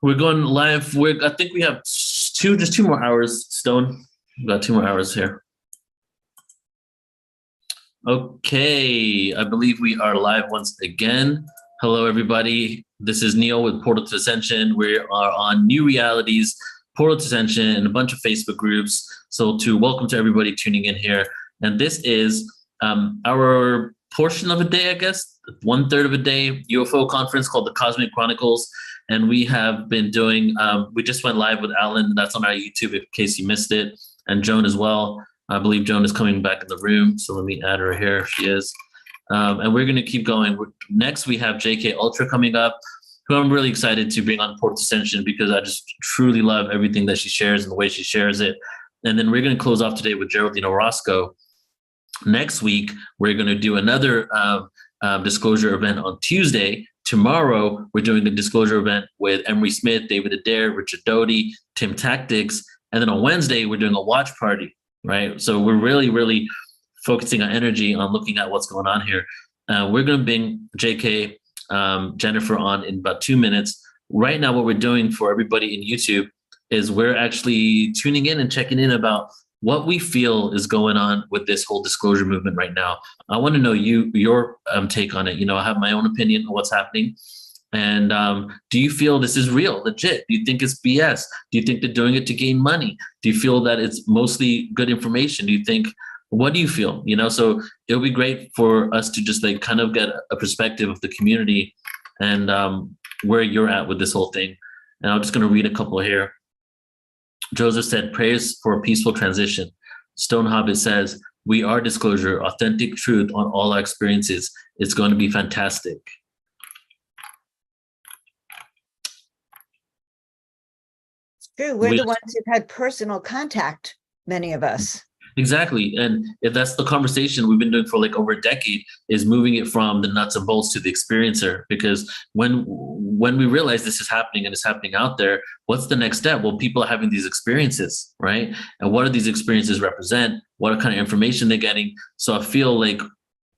We're going live. I think we have just 2 more hours, Stone. We've got 2 more hours here. Okay, I believe we are live once again. Hello, everybody. This is Neil with Portal to Ascension. We are on New Realities, Portal to Ascension, and a bunch of Facebook groups. So welcome to everybody tuning in here. And this is our portion of a day, I guess, 1/3 of a day UFO conference called the Cosmic Chronicles. And we have been doing, we just went live with Alan. That's on our YouTube in case you missed it. And Joan as well. I believe Joan is coming back in the room. So let me add her here. She is. And we're going to keep going. Next, we have JK Ultra coming up, who I'm really excited to bring on Portal to Ascension because I just truly love everything that she shares and the way she shares it. And then we're going to close off today with Geraldine Orozco. Next week, we're going to do another disclosure event on Tuesday. Tomorrow, we're doing a disclosure event with Emery Smith, David Adair, Richard Doty, Tim Tactics. And then on Wednesday, we're doing a watch party, right? So we're really, really focusing our energy on looking at what's going on here. We're going to bring JK, Jennifer on in about 2 minutes. Right now, what we're doing for everybody in YouTube is we're actually tuning in and checking in about what we feel is going on with this whole disclosure movement right now. I want to know your take on it. You know, I have my own opinion on what's happening. And do you feel this is real, legit? Do you think it's BS? Do you think they're doing it to gain money? Do you feel that it's mostly good information? Do you think, what do you feel? You know, so it'll be great for us to just like kind of get a perspective of the community and where you're at with this whole thing. And I'm just going to read a couple here. Joseph said, prayers for a peaceful transition. Stone Hobbit says, we are disclosure, authentic truth on all our experiences. It's going to be fantastic. It's true. We're the ones who've had personal contact, many of us. Exactly. And if that's the conversation we've been doing for like over a decade, is moving it from the nuts and bolts to the experiencer. Because when we realize this is happening and it's happening out there, what's the next step? Well, people are having these experiences, right? And what do these experiences represent? What kind of information they're getting? So I feel like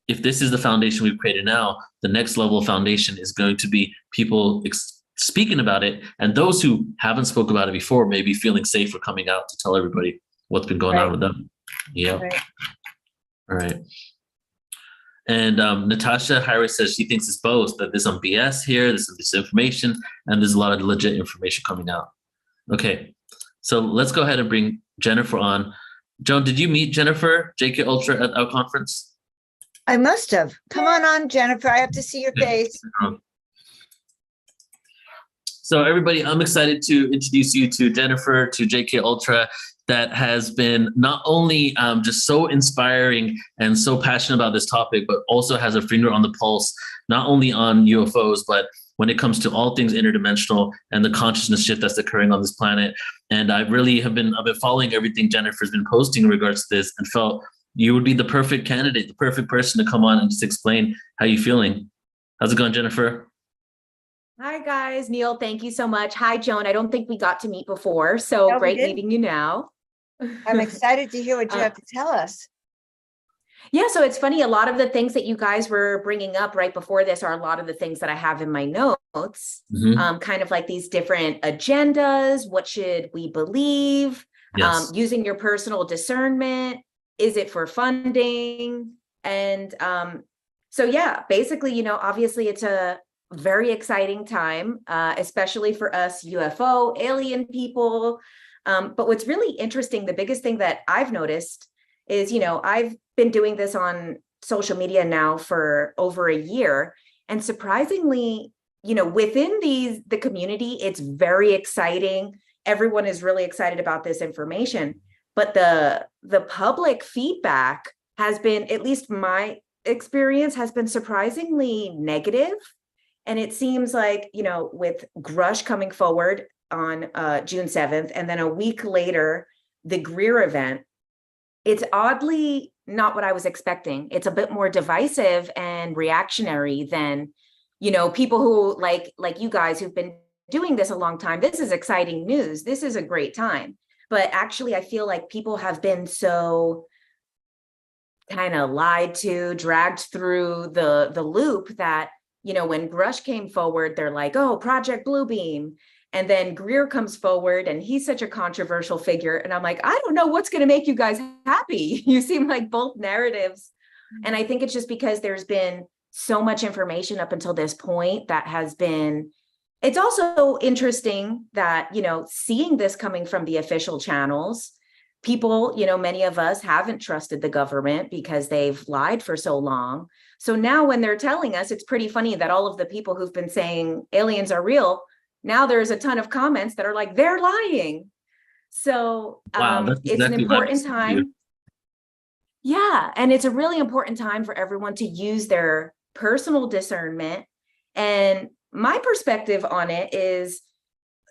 if this is the foundation we've created now, the next level of foundation is going to be people speaking about it. And those who haven't spoke about it before may be feeling safer coming out to tell everybody what's been going on with them. Yeah. Right. All right. And Natasha Harris says she thinks it's both, that there's some BS here, there's some disinformation, and there's a lot of legit information coming out. Okay. So let's go ahead and bring Jennifer on. Joan, did you meet Jennifer, JK Ultra, at our conference? I must have. Come on, Jennifer. I have to see your face. So everybody, I'm excited to introduce you to Jennifer, to JK Ultra, that has been not only just so inspiring and so passionate about this topic, but also has a finger on the pulse, not only on UFOs, but when it comes to all things interdimensional and the consciousness shift that's occurring on this planet. And I've been following everything Jennifer's been posting in regards to this, and felt you would be the perfect candidate, the perfect person to come on and just explain how you're feeling. How's it going, Jennifer? Hi, guys. Neil, thank you so much. Hi, Joan. I don't think we got to meet before, so no, great meeting you now. I'm excited to hear what you have to tell us. Yeah, so it's funny. A lot of the things that you guys were bringing up right before this are a lot of the things that I have in my notes, kind of like these different agendas. What should we believe? Yes. Using your personal discernment. Is it for funding? And so, yeah, basically, you know, obviously it's a very exciting time, especially for us UFO alien people. But what's really interesting, the biggest thing that I've noticed is, you know, I've been doing this on social media now for over a year. And surprisingly, you know, within the community, it's very exciting. Everyone is really excited about this information. But the public feedback has been, at least my experience, has been surprisingly negative. And it seems like, you know, with Grush coming forward on June 7th, and then a week later, the Greer event, it's oddly not what I was expecting. It's a bit more divisive and reactionary than, you know, people who like you guys who've been doing this a long time. This is exciting news. This is a great time. But actually, I feel like people have been so kind of lied to, dragged through the loop that, you know, when Grush came forward, they're like, oh, Project Bluebeam. And then Greer comes forward and he's such a controversial figure. And I'm like, I don't know what's going to make you guys happy. You seem like both narratives. And I think it's just because there's been so much information up until this point that has been, it's also interesting that, you know, seeing this coming from the official channels, people, you know, many of us haven't trusted the government because they've lied for so long. So now when they're telling us, it's pretty funny that all of the people who've been saying aliens are real, now there's a ton of comments that are like, they're lying. So Wow, that's it's exactly an important time. Yeah. And it's a really important time for everyone to use their personal discernment. And my perspective on it is,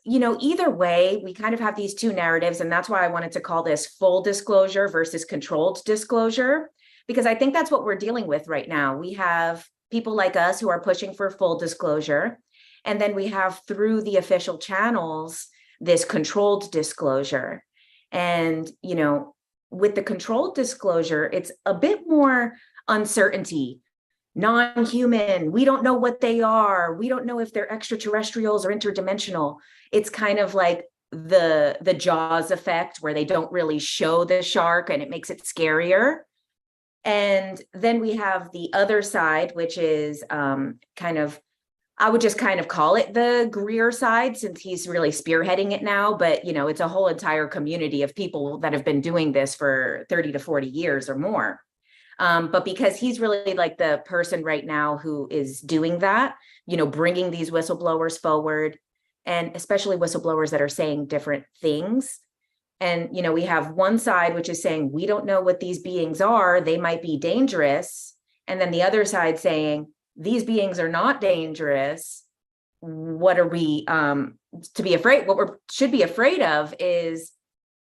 you know, either way, we kind of have these two narratives. And that's why I wanted to call this full disclosure versus controlled disclosure, because I think that's what we're dealing with right now. We have people like us who are pushing for full disclosure. And then we have through the official channels, this controlled disclosure. And, you know, with the controlled disclosure, it's a bit more uncertainty, non-human. We don't know what they are. We don't know if they're extraterrestrials or interdimensional. It's kind of like the Jaws effect where they don't really show the shark and it makes it scarier. And then we have the other side, which is kind of, I would just kind of call it the Greer side since he's really spearheading it now. But, you know, it's a whole entire community of people that have been doing this for 30 to 40 years or more. But because he's really like the person right now who is doing that, you know, bringing these whistleblowers forward, and especially whistleblowers that are saying different things. And, you know, we have one side, which is saying, we don't know what these beings are. They might be dangerous. And then the other side saying, these beings are not dangerous. What are we to be afraid? What we should be afraid of is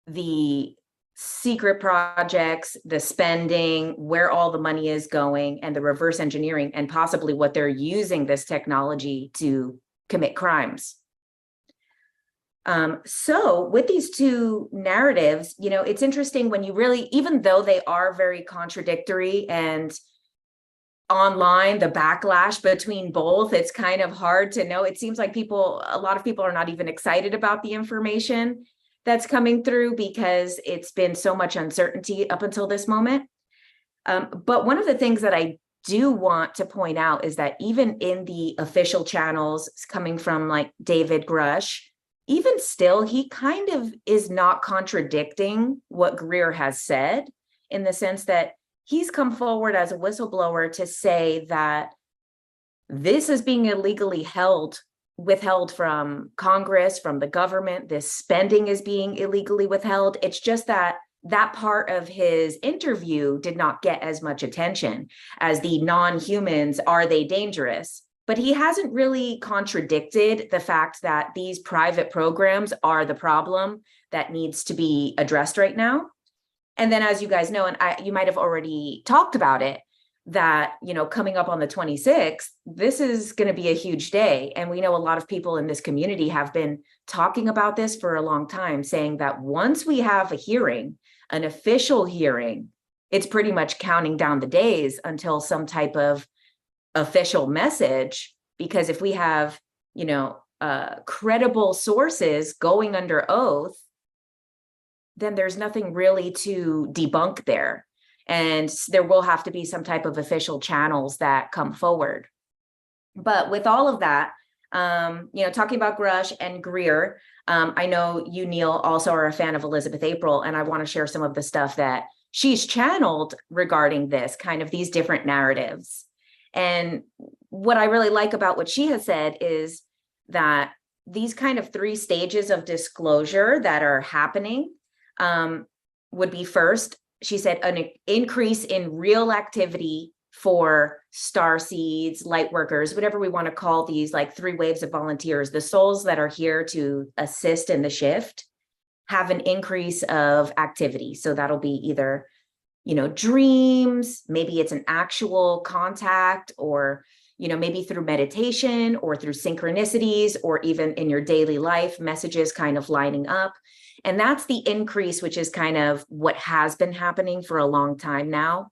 the secret projects, the spending, where all the money is going, and the reverse engineering, and possibly what they're using this technology to commit crimes. So with these two narratives, you know, it's interesting when you really, even though they are very contradictory, and online, the backlash between both, it's kind of hard to know. It seems like a lot of people are not even excited about the information that's coming through because it's been so much uncertainty up until this moment. But one of the things that I do want to point out is that even in the official channels coming from like David Grush, even still, he kind of is not contradicting what Greer has said, in the sense that he's come forward as a whistleblower to say that this is being illegally withheld from Congress, from the government. This spending is being illegally withheld. It's just that that part of his interview did not get as much attention as the non-humans, are they dangerous? But he hasn't really contradicted the fact that these private programs are the problem that needs to be addressed right now. And then, as you guys know, and you might have already talked about it, that, you know, coming up on the 26th, this is going to be a huge day. And we know a lot of people in this community have been talking about this for a long time, saying that once we have a hearing, an official hearing, it's pretty much counting down the days until some type of official message. Because if we have, you know, credible sources going under oath, then there's nothing really to debunk there. And there will have to be some type of official channels that come forward. But with all of that, you know, talking about Grush and Greer, I know you, Neil, also are a fan of Elizabeth April, and I want to share some of the stuff that she's channeled regarding this, kind of these different narratives. And what I really like about what she has said is that these kind of 3 stages of disclosure that are happening would be, first, she said, an increase in real activity for star seeds, light workers, whatever we want to call these, like 3 waves of volunteers, the souls that are here to assist in the shift, have an increase of activity. So that'll be either, you know, dreams, maybe it's an actual contact, or, you know, maybe through meditation or through synchronicities, or even in your daily life, messages kind of lining up. And that's the increase, which is kind of what has been happening for a long time now.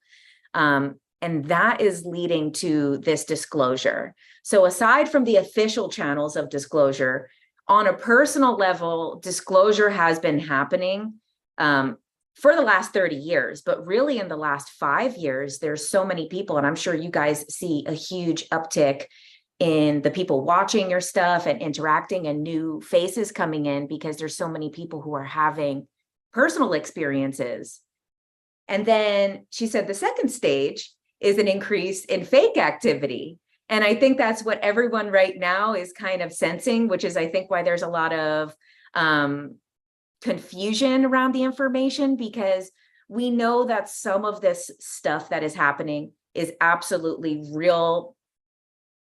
And that is leading to this disclosure. So aside from the official channels of disclosure, on a personal level, disclosure has been happening for the last 30 years, but really in the last 5 years, there's so many people, and I'm sure you guys see a huge uptick in the people watching your stuff and interacting and new faces coming in because there's so many people who are having personal experiences. And then she said the second stage is an increase in fake activity. And I think that's what everyone right now is kind of sensing, which is, I think, why there's a lot of confusion around the information, because we know that some of this stuff that is happening is absolutely real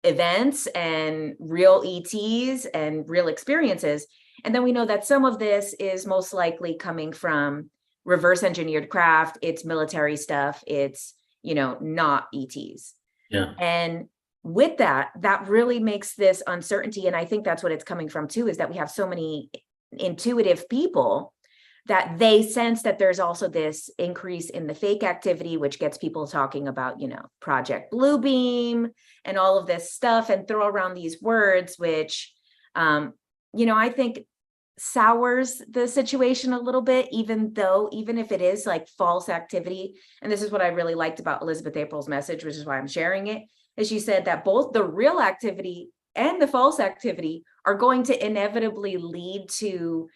events and real ETs and real experiences. And then we know that some of this is most likely coming from reverse engineered craft. It's military stuff. It's, not ETs. Yeah. And with that really makes this uncertainty. And I think that's what it's coming from too, is that we have so many intuitive people that they sense that there's also this increase in the fake activity, which gets people talking about, Project Bluebeam and all of this stuff, and throw around these words, which, I think sours the situation a little bit, even if it is like false activity. And this is what I really liked about Elizabeth April's message, which is why I'm sharing it, is she said that both the real activity and the false activity are going to inevitably lead to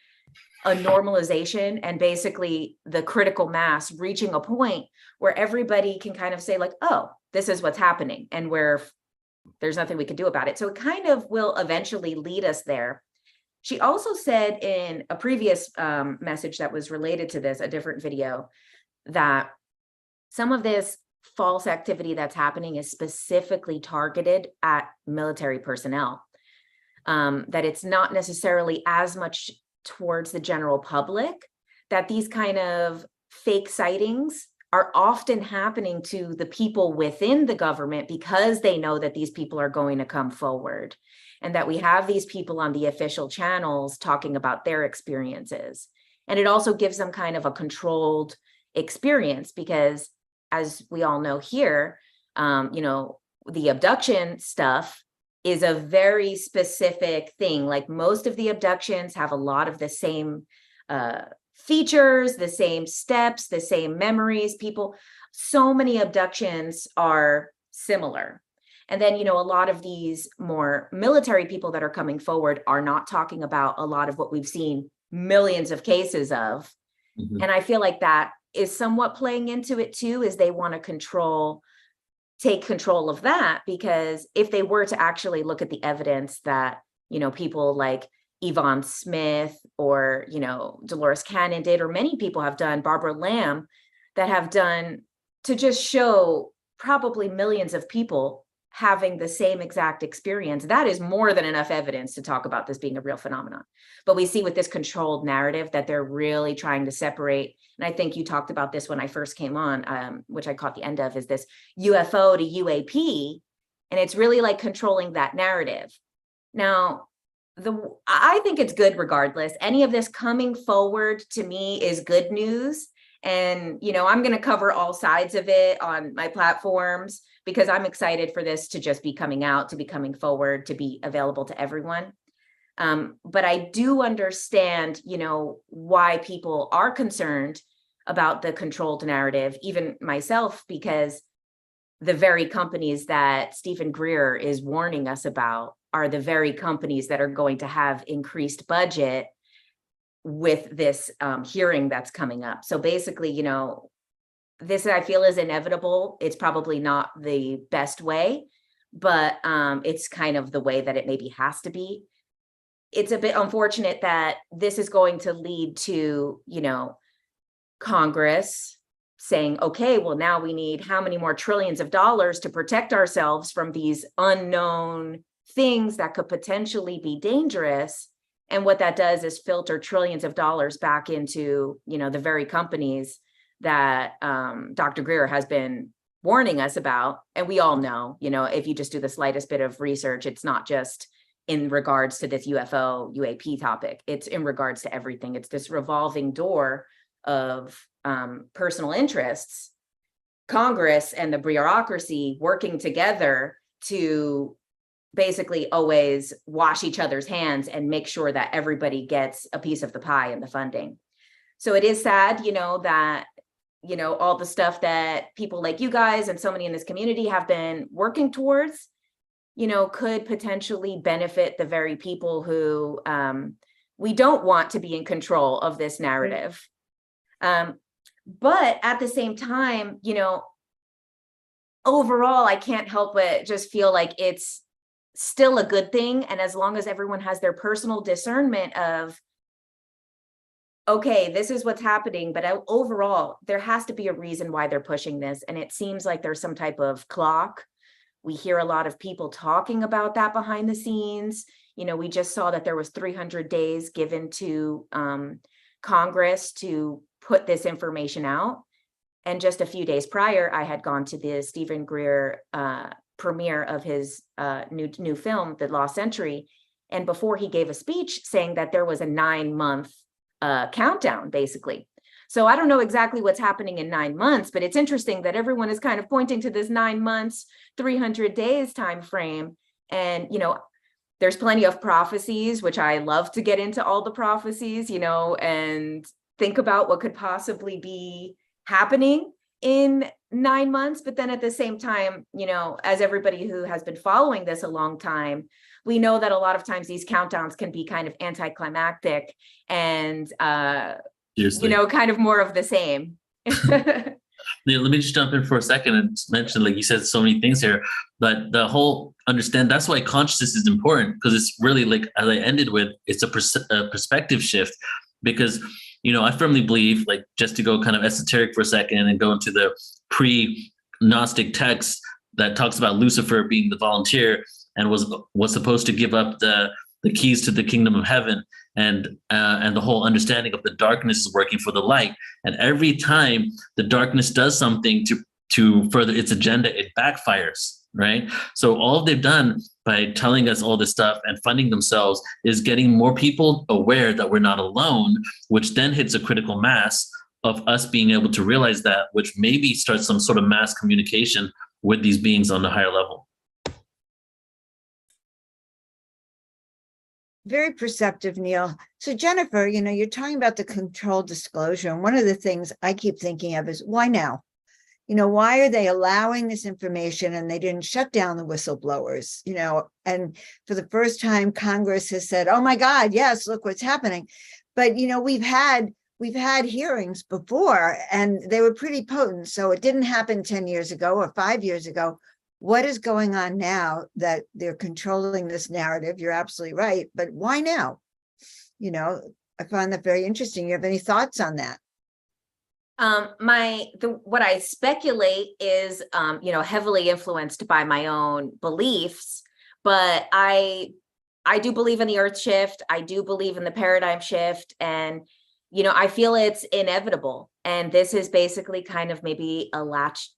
a normalization and basically the critical mass reaching a point where everybody can kind of say like, oh, this is what's happening, and where there's nothing we can do about it. So it kind of will eventually lead us there. She also said in a previous message that was related to this, a different video, that some of this false activity that's happening is specifically targeted at military personnel, that it's not necessarily as much towards the general public, that these kind of fake sightings are often happening to the people within the government because they know that these people are going to come forward, and that we have these people on the official channels talking about their experiences. And it also gives them kind of a controlled experience because, as we all know here, the abduction stuff is a very specific thing. Like most of the abductions have a lot of the same features, the same steps, the same memories. So many abductions are similar. And then, a lot of these more military people that are coming forward are not talking about a lot of what we've seen millions of cases of. Mm-hmm. And I feel like that is somewhat playing into it too, is they want to take control of that, because if they were to actually look at the evidence that, people like Yvonne Smith or, Dolores Cannon did, or many people have done, Barbara Lamb, that have done to just show probably millions of people having the same exact experience, that is more than enough evidence to talk about this being a real phenomenon. But we see with this controlled narrative that they're really trying to separate. And I think you talked about this when I first came on, which I caught the end of, is this UFO to UAP. And it's really like controlling that narrative. Now, I think it's good regardless. Any of this coming forward to me is good news. And, I'm going to cover all sides of it on my platforms, because I'm excited for this to just be coming out, to be coming forward, to be available to everyone. But I do understand, why people are concerned about the controlled narrative, even myself, because the very companies that Stephen Greer is warning us about are the very companies that are going to have increased budget with this hearing that's coming up. So basically, this I feel is inevitable. It's probably not the best way, but it's kind of the way that it maybe has to be. It's a bit unfortunate that this is going to lead to, Congress saying, okay, well, now we need how many more trillions of dollars to protect ourselves from these unknown things that could potentially be dangerous. And what that does is filter trillions of dollars back into, the very companies that Dr. Greer has been warning us about. And we all know, if you just do the slightest bit of research, it's not just in regards to this UFO, UAP topic. It's in regards to everything. It's this revolving door of personal interests, Congress and the bureaucracy working together to basically always wash each other's hands and make sure that everybody gets a piece of the pie and the funding. So it is sad, that, all the stuff that people like you guys and so many in this community have been working towards, could potentially benefit the very people who we don't want to be in control of this narrative. But at the same time, overall, I can't help but just feel like it's still a good thing. And as long as everyone has their personal discernment of, okay, this is what's happening, but overall, there has to be a reason why they're pushing this. And it seems like there's some type of clock. We hear a lot of people talking about that behind the scenes. We just saw that there was 300 days given to Congress to put this information out. And just a few days prior, I had gone to the Stephen Greer premiere of his new film, The Lost Century. And before he gave a speech saying that there was a 9-month countdown, basically. So I don't know exactly what's happening in 9 months, but it's interesting that everyone is kind of pointing to this 9 months, 300 days time frame. And, there's plenty of prophecies, which I love to get into all the prophecies, and think about what could possibly be happening in 9 months. But then at the same time, as everybody who has been following this a long time, we know that a lot of times these countdowns can be kind of anticlimactic and, kind of more of the same. Let me just jump in for a second and mention, like you said, so many things here, but the whole understand, that's why consciousness is important, because it's really, like, as I ended with, it's a perspective shift, because, I firmly believe, like, just to go kind of esoteric for a second and go into the pre-Gnostic text that talks about Lucifer being the volunteer and was supposed to give up the keys to the kingdom of heaven, and the whole understanding of the darkness is working for the light. And every time the darkness does something to further its agenda, it backfires, right? So all they've done by telling us all this stuff and funding themselves is getting more people aware that we're not alone, which then hits a critical mass of us being able to realize that, which maybe starts some sort of mass communication with these beings on the higher level. Very perceptive, Neil. So Jennifer, you're talking about the controlled disclosure. And one of the things I keep thinking of is, why now? Why are they allowing this information and they didn't shut down the whistleblowers? And for the first time, Congress has said, oh my God, yes, look what's happening. But, we've had hearings before and they were pretty potent. So it didn't happen 10 years ago or 5 years ago. What is going on now that they're controlling this narrative? You're absolutely right. But why now? I find that very interesting. You have any thoughts on that? What I speculate is, heavily influenced by my own beliefs, but I do believe in the earth shift. I do believe in the paradigm shift, and, I feel it's inevitable. And this is basically kind of maybe a last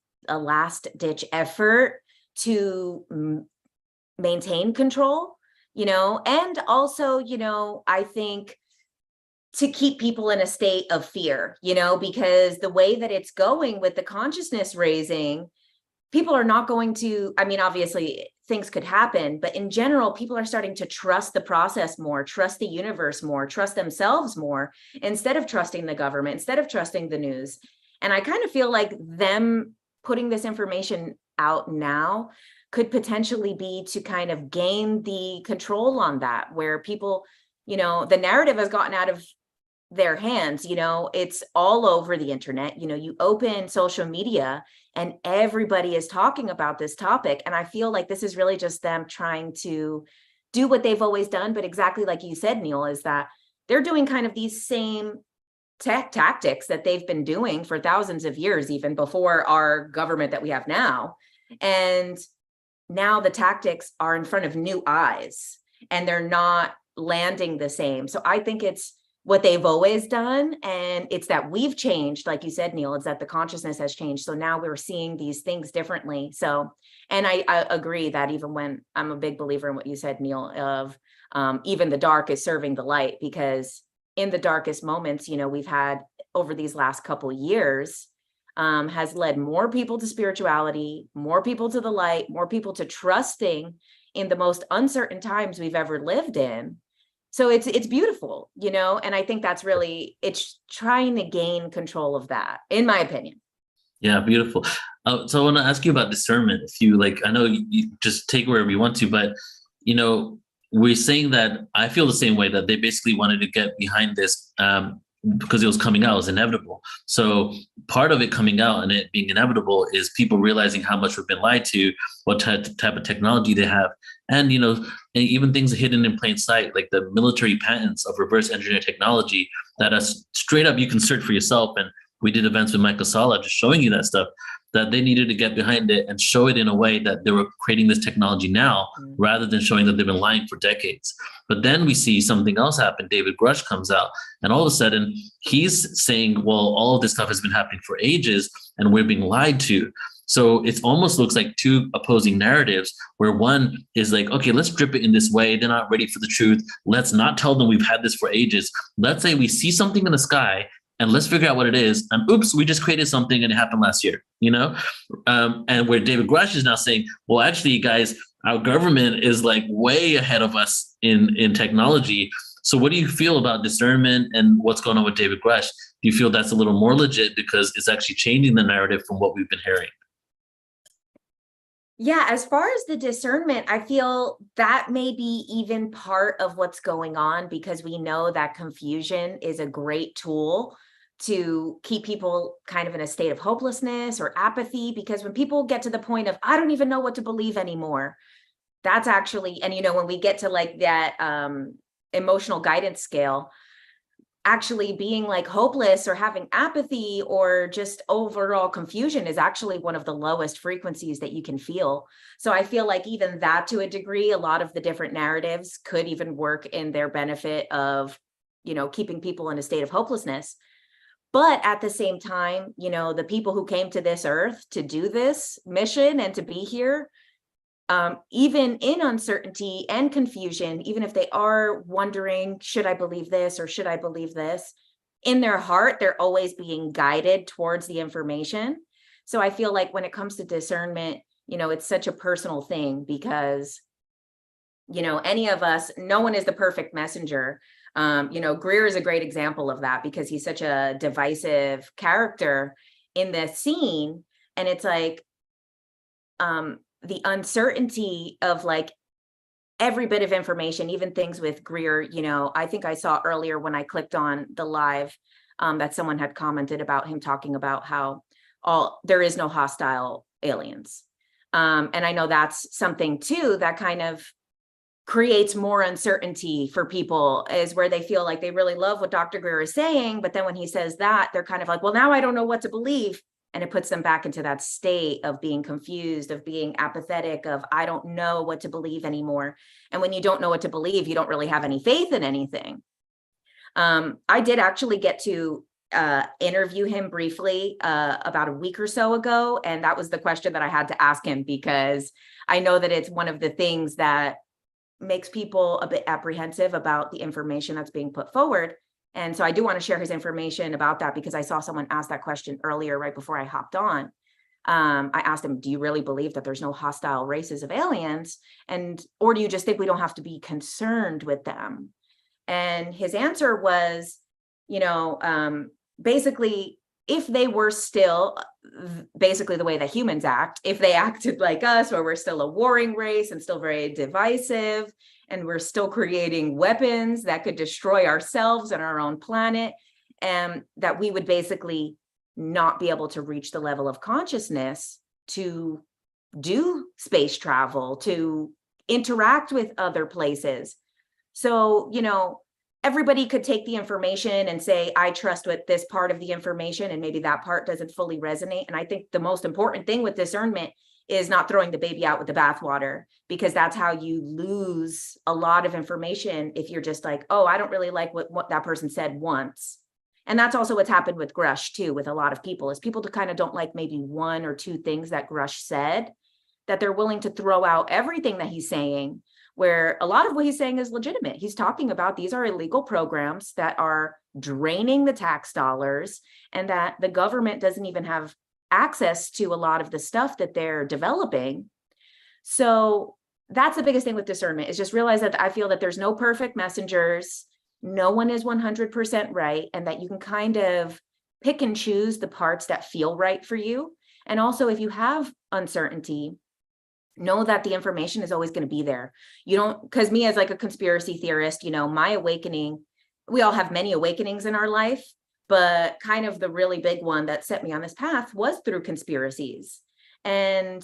ditch effort to maintain control, and also, I think to keep people in a state of fear, because the way that it's going with the consciousness raising, people are not going to, obviously things could happen, but in general, people are starting to trust the process more, trust the universe more, trust themselves more, instead of trusting the government, instead of trusting the news. And I kind of feel like them putting this information out now could potentially be to kind of gain the control on that, where people, the narrative has gotten out of their hands. It's all over the internet. You open social media and everybody is talking about this topic. And I feel like this is really just them trying to do what they've always done. But exactly like you said, Neil, is that they're doing kind of these same tactics that they've been doing for thousands of years, even before our government that we have now. And now the tactics are in front of new eyes and they're not landing the same. So I think it's what they've always done. And it's that we've changed, like you said, Neil, it's that the consciousness has changed. So now we're seeing these things differently. So, and I agree that even when I'm a big believer in what you said, Neil, of even the dark is serving the light, because in the darkest moments, we've had over these last couple of years, has led more people to spirituality, more people to the light, more people to trusting in the most uncertain times we've ever lived in. So it's beautiful, you know, and I think that's really, it's trying to gain control of that, in my opinion. Yeah, beautiful. So I want to ask you about discernment. If you like, I know you just take wherever you want to, but you know, we're saying that I feel the same way, that they basically wanted to get behind this because it was coming out, it was inevitable. So part of it coming out and it being inevitable is people realizing how much we've been lied to, what type of technology they have, and you know, and even things hidden in plain sight, like the military patents of reverse engineer technology that are straight up you can search for yourself. And we did events with Michael Sala just showing you that stuff, that they needed to get behind it and show it in a way that they were creating this technology now, rather than showing that they've been lying for decades. But then we see something else happen. David Grush comes out, and all of a sudden he's saying, well, all of this stuff has been happening for ages and we're being lied to. So it almost looks like two opposing narratives, where one is like, okay, let's drip it in this way. They're not ready for the truth. Let's not tell them we've had this for ages. Let's say we see something in the sky and let's figure out what it is. And oops, we just created something and it happened last year, you know? And where David Grush is now saying, well, actually, guys, our government is like way ahead of us in technology. So what do you feel about discernment and what's going on with David Grush? Do you feel that's a little more legit because it's actually changing the narrative from what we've been hearing? Yeah, as far as the discernment, I feel that may be even part of what's going on, because we know that confusion is a great tool to keep people kind of in a state of hopelessness or apathy. Because when people get to the point of, I don't even know what to believe anymore, that's actually, and you know, when we get to like that emotional guidance scale, actually being like hopeless or having apathy or just overall confusion is actually one of the lowest frequencies that you can feel. So I feel like even that, to a degree, a lot of the different narratives could even work in their benefit of, you know, keeping people in a state of hopelessness. But at the same time, you know, the people who came to this earth to do this mission and to be here, even in uncertainty and confusion, even if they are wondering, should I believe this or should I believe this? In their heart, they're always being guided towards the information. So I feel like when it comes to discernment, you know, it's such a personal thing, because, you know, any of us, no one is the perfect messenger. You know, Greer is a great example of that, because he's such a divisive character in this scene. And it's like, the uncertainty of like every bit of information, even things with Greer, you know, I think I saw earlier when I clicked on the live that someone had commented about him talking about how there is no hostile aliens. And I know that's something too that kind of creates more uncertainty for people, is where they feel like they really love what Dr. Greer is saying, but then when he says that, they're kind of like, well, now I don't know what to believe. And it puts them back into that state of being confused, of being apathetic, of I don't know what to believe anymore. And when you don't know what to believe, you don't really have any faith in anything. I did actually get to interview him briefly about a week or so ago. And that was the question that I had to ask him, because I know that it's one of the things that makes people a bit apprehensive about the information that's being put forward. And so I do want to share his information about that, because I saw someone ask that question earlier, right before I hopped on. I asked him, do you really believe that there's no hostile races of aliens? Or do you just think we don't have to be concerned with them? And his answer was, you know, basically, if they were still basically the way that humans act, if they acted like us, where we're still a warring race and still very divisive, and we're still creating weapons that could destroy ourselves and our own planet, and that we would basically not be able to reach the level of consciousness to do space travel, to interact with other places. So, you know, everybody could take the information and say, I trust with this part of the information, and maybe that part doesn't fully resonate. And I think the most important thing with discernment is not throwing the baby out with the bathwater, because that's how you lose a lot of information if you're just like, oh, I don't really like what that person said once. And that's also what's happened with Grush too, with a lot of people, is people kind of don't like maybe one or two things that Grush said, that they're willing to throw out everything that he's saying, where a lot of what he's saying is legitimate. He's talking about these are illegal programs that are draining the tax dollars, and that the government doesn't even have access to a lot of the stuff that they're developing. So that's the biggest thing with discernment, is just realize that I feel that there's no perfect messengers. No one is 100% right. And that you can kind of pick and choose the parts that feel right for you. And also, if you have uncertainty, know that the information is always going to be there. You don't, because me as like a conspiracy theorist, my awakening, we all have many awakenings in our life, but kind of the really big one that set me on this path was through conspiracies. And,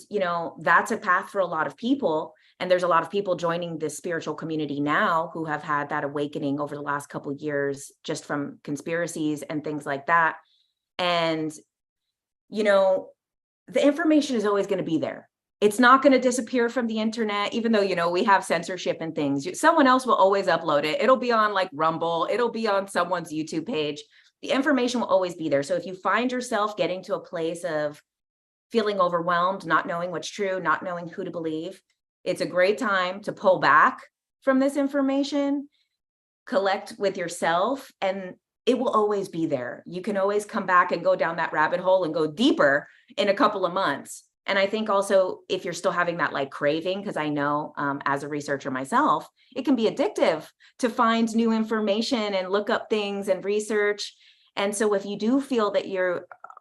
that's a path for a lot of people. And there's a lot of people joining this spiritual community now who have had that awakening over the last couple of years, just from conspiracies and things like that. And, the information is always going to be there. It's not going to disappear from the internet, even though, we have censorship and things. Someone else will always upload it. It'll be on like Rumble. It'll be on someone's YouTube page. The information will always be there. So if you find yourself getting to a place of feeling overwhelmed, not knowing what's true, not knowing who to believe, it's a great time to pull back from this information, collect with yourself, and it will always be there. You can always come back and go down that rabbit hole and go deeper in a couple of months. And I think also, if you're still having that like craving, because I know as a researcher myself, it can be addictive to find new information and look up things and research. And so if you do feel that you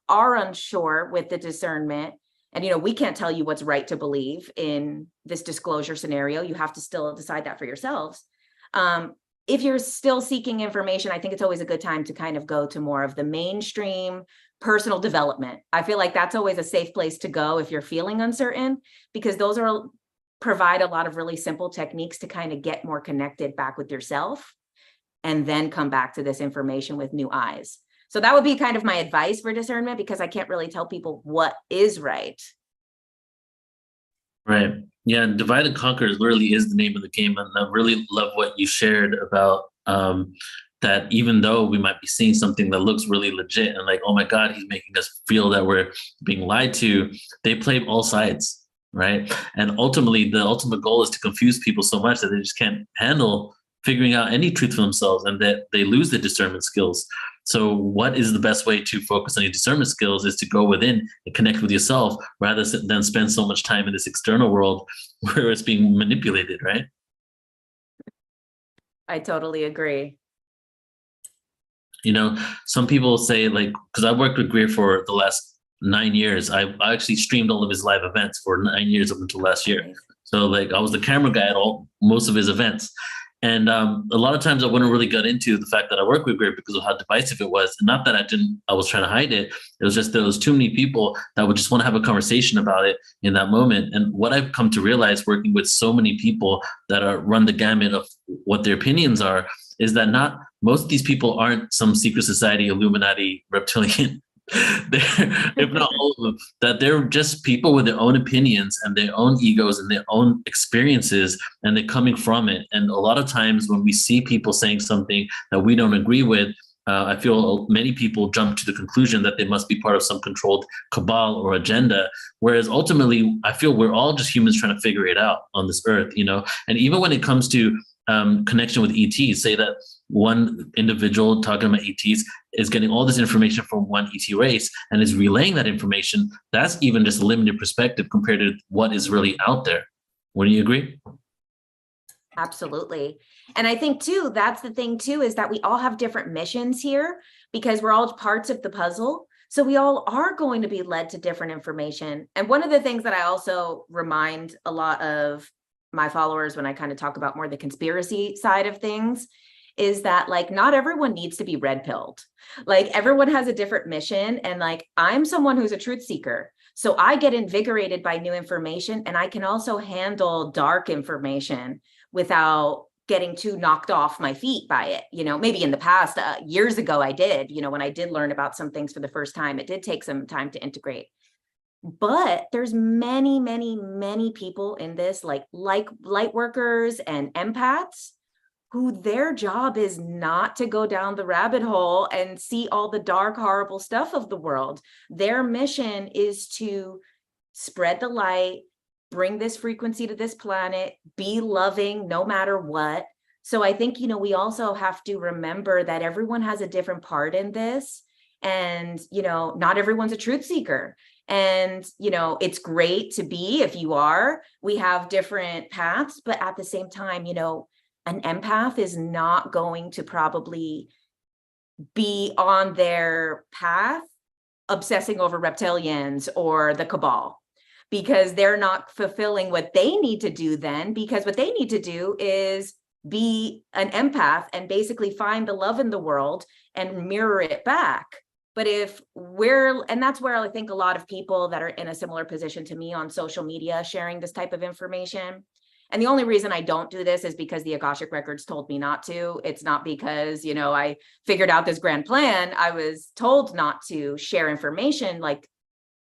are unsure with the discernment, and we can't tell you what's right to believe in this disclosure scenario, you have to still decide that for yourselves. If you're still seeking information, I think it's always a good time to kind of go to more of the mainstream personal development. I feel like that's always a safe place to go if you're feeling uncertain, because those provide a lot of really simple techniques to kind of get more connected back with yourself, and then come back to this information with new eyes. So that would be kind of my advice for discernment, because I can't really tell people what is right. Right. Yeah. Divide and conquer really is the name of the game. And I really love what you shared about that even though we might be seeing something that looks really legit and like, oh my God, he's making us feel that we're being lied to, they play all sides, right? And ultimately, the ultimate goal is to confuse people so much that they just can't handle figuring out any truth for themselves, and that they lose their discernment skills. So what is the best way to focus on your discernment skills is to go within and connect with yourself, rather than spend so much time in this external world where it's being manipulated, right? I totally agree. Some people say, like, because I worked with Greer for the last 9 years, I actually streamed all of his live events for 9 years up until last year. So like I was the camera guy at most of his events. And a lot of times I wouldn't really get into the fact that I work with Greer because of how divisive it was. And not that I was trying to hide it. It was just there was too many people that would just want to have a conversation about it in that moment. And what I've come to realize working with so many people that run the gamut of what their opinions are, is that most of these people aren't some secret society, Illuminati, reptilian. If not all of them, that they're just people with their own opinions and their own egos and their own experiences, and they're coming from it. And a lot of times when we see people saying something that we don't agree with, I feel many people jump to the conclusion that they must be part of some controlled cabal or agenda. Whereas ultimately, I feel we're all just humans trying to figure it out on this earth, And even when it comes to connection with ETs, say that one individual talking about ETs is getting all this information from one ET race and is relaying that information, that's even just a limited perspective compared to what is really out there. Wouldn't you agree? Absolutely. And I think too, that's the thing too, is that we all have different missions here, because we're all parts of the puzzle. So we all are going to be led to different information. And one of the things that I also remind a lot of my followers when I kind of talk about more the conspiracy side of things is that like not everyone needs to be red pilled. Like everyone has a different mission, and like I'm someone who's a truth seeker, so I get invigorated by new information, and I can also handle dark information without getting too knocked off my feet by it. Maybe in the past, years ago I did, when I did learn about some things for the first time, it did take some time to integrate. But there's many, many, many people in this, like light workers and empaths, who their job is not to go down the rabbit hole and see all the dark, horrible stuff of the world. Their mission is to spread the light, bring this frequency to this planet, be loving no matter what. So I think, we also have to remember that everyone has a different part in this. And, not everyone's a truth seeker. And, it's great to be, if you are, we have different paths, but at the same time, an empath is not going to probably be on their path obsessing over reptilians or the cabal, because they're not fulfilling what they need to do then, because what they need to do is be an empath and basically find the love in the world and mirror it back. But and that's where I think a lot of people that are in a similar position to me on social media sharing this type of information. And the only reason I don't do this is because the Akashic records told me not to. It's not because, I figured out this grand plan. I was told not to share information like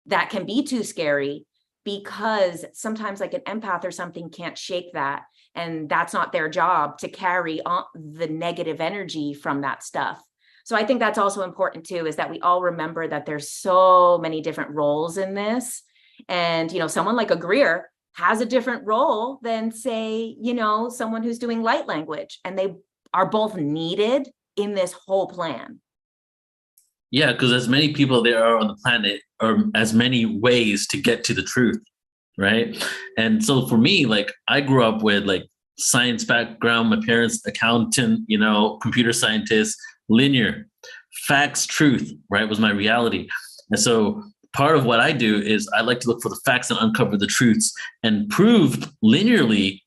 that can be too scary, because sometimes like an empath or something can't shake that. And that's not their job to carry on the negative energy from that stuff. So I think that's also important too, is that we all remember that there's so many different roles in this. And, someone like a Greer has a different role than, say, someone who's doing light language, and they are both needed in this whole plan. Yeah, because as many people there are on the planet, or as many ways to get to the truth, right? And so for me, like, I grew up with like science background, my parents accountant, computer scientist, linear, facts, truth, right, was my reality. And so part of what I do is I like to look for the facts and uncover the truths and prove linearly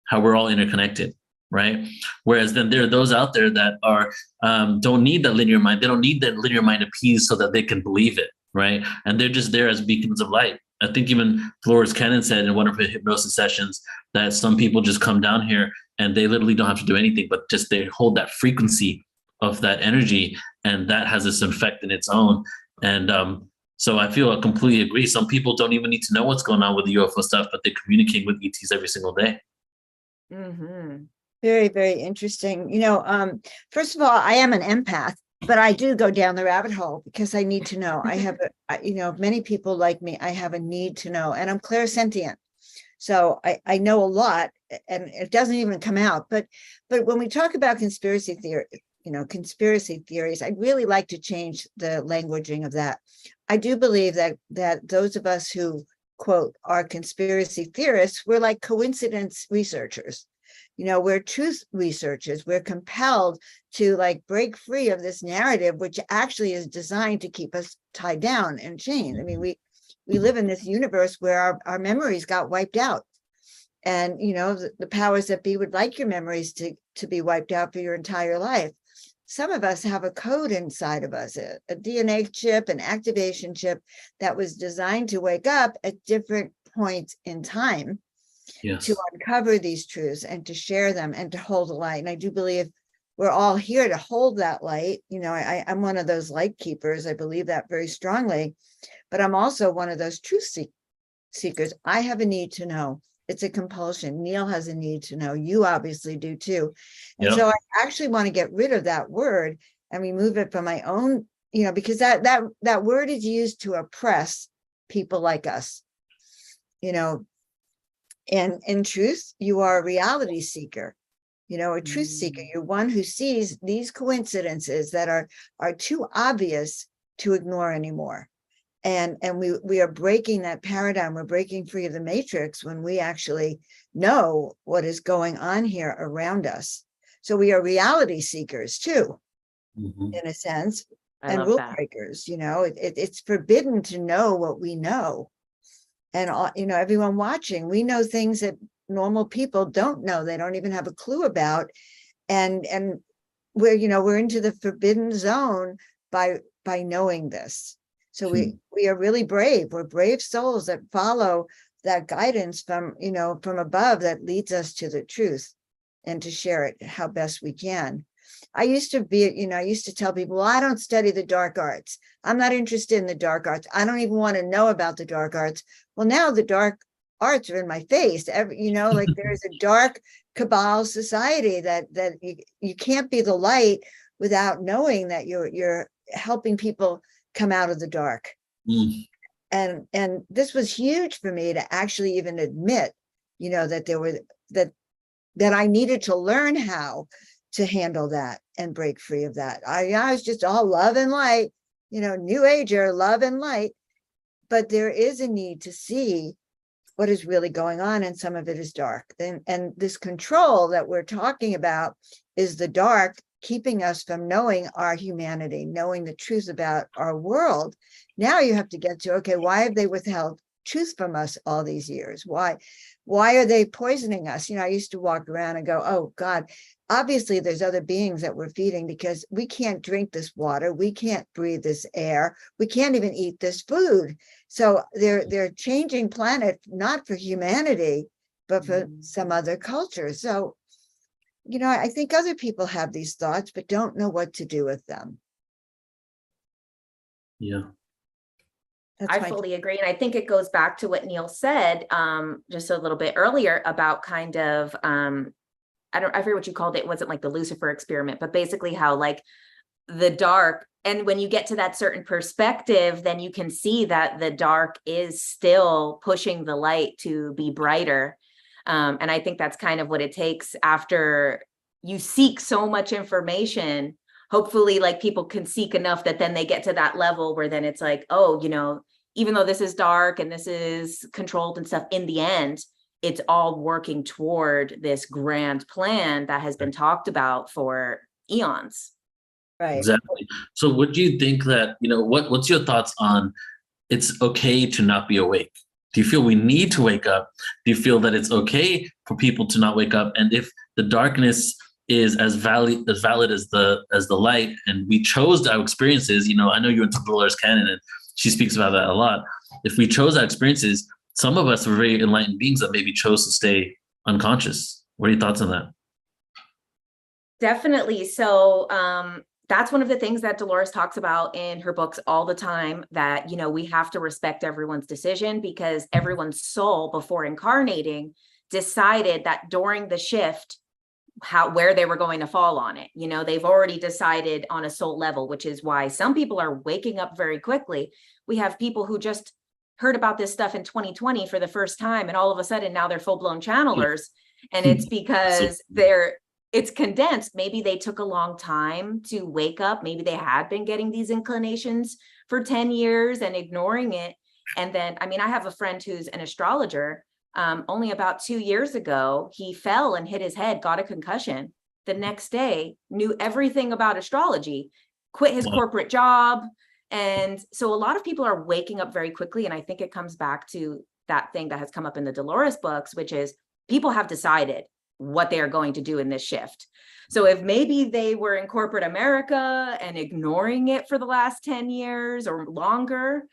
how we're all interconnected, right? Whereas then there are those out there that are don't need that linear mind. They don't need that linear mind appeased so that they can believe it, right? And they're just there as beacons of light. I think even Dolores Cannon said in one of her hypnosis sessions that some people just come down here and they literally don't have to do anything, but just they hold that frequency of that energy, and that has this effect in its own. And so I completely agree. Some people don't even need to know what's going on with the UFO stuff, but they communicate with ETs every single day. Mm-hmm. Very, very interesting. First of all, I am an empath, but I do go down the rabbit hole because I need to know. I have, many people like me, I have a need to know, and I'm clairsentient. So I know a lot, and it doesn't even come out. But when we talk about conspiracy theories, I'd really like to change the languaging of that. I do believe that those of us who, quote, are conspiracy theorists, we're like coincidence researchers. We're truth researchers. We're compelled to like break free of this narrative, which actually is designed to keep us tied down and chained. I mean, we live in this universe where our memories got wiped out. And, the powers that be would like your memories to be wiped out for your entire life. Some of us have a code inside of us, a DNA chip, an activation chip that was designed to wake up at different points in time. Yes. To uncover these truths and to share them and to hold the light. And I do believe we're all here to hold that light. I'm one of those light keepers. I believe that very strongly, but I'm also one of those truth seekers. I have a need to know. It's a compulsion. Neil has a need to know. You obviously do too. And so I actually want to get rid of that word and remove it from my own, because that word is used to oppress people like us, And in truth, you are a reality seeker, a truth seeker. You're one who sees these coincidences that are too obvious to ignore anymore. And we are breaking that paradigm. We're breaking free of the matrix when we actually know what is going on here around us. So we are reality seekers too, in a sense, and rule breakers. It's forbidden to know what we know. And, everyone watching, we know things that normal people don't know. They don't even have a clue about. And we're into the forbidden zone by knowing this. So we are really brave. We're brave souls that follow that guidance from above that leads us to the truth and to share it how best we can. I used to tell people, well, I don't study the dark arts. I'm not interested in the dark arts. I don't even want to know about the dark arts. Well, now the dark arts are in my face. Like there's a dark cabal society that you can't be the light without knowing that you're helping people come out of the dark. And this was huge for me to actually even admit, that I needed to learn how to handle that and break free of that. I was just all love and light, new ager, love and light. but there is a need to see what is really going on, and some of it is dark. And this control that we're talking about is the dark, keeping us from knowing our humanity, knowing the truth about our world. Now you have to get to, okay, why have they withheld truth from us all these years? Why are they poisoning us? I used to walk around and go, oh God, obviously there's other beings that we're feeding, because we can't drink this water, we can't breathe this air, we can't even eat this food. So they're changing planet, not for humanity, but for some other culture. So, I think other people have these thoughts, but don't know what to do with them. Yeah. I fully agree. And I think it goes back to what Neil said just a little bit earlier about kind of, I forget what you called it. It wasn't like the Lucifer experiment, but basically how like the dark, and when you get to that certain perspective, then you can see that the dark is still pushing the light to be brighter. And I think that's kind of what it takes after you seek so much information. Hopefully, like people can seek enough that then they get to that level where then it's like, oh, even though this is dark and this is controlled and stuff, in the end, it's all working toward this grand plan that has been talked about for eons. Right. Exactly. So would you think that, what's your thoughts on it's okay to not be awake? Do you feel we need to wake up? Do you feel that it's okay for people to not wake up? And if the darkness is as valid as the light, and we chose our experiences, I know you're into Dolores Cannon and she speaks about that a lot. If we chose our experiences, some of us were very enlightened beings that maybe chose to stay unconscious. What are your thoughts on that? Definitely. So that's one of the things that Dolores talks about in her books all the time, that, we have to respect everyone's decision, because everyone's soul before incarnating decided that during the shift, where they were going to fall on it. They've already decided on a soul level, which is why some people are waking up very quickly. We have people who just heard about this stuff in 2020 for the first time, and all of a sudden now they're full-blown channelers. And it's because it's condensed. Maybe they took a long time to wake up. Maybe they had been getting these inclinations for 10 years and ignoring it. And then, I have a friend who's an astrologer. Only about 2 years ago, he fell and hit his head, got a concussion. The next day, knew everything about astrology, quit his corporate job. And so a lot of people are waking up very quickly. And I think it comes back to that thing that has come up in the Dolores books, which is people have decided what they are going to do in this shift. So if maybe they were in corporate America and ignoring it for the last 10 years or longer,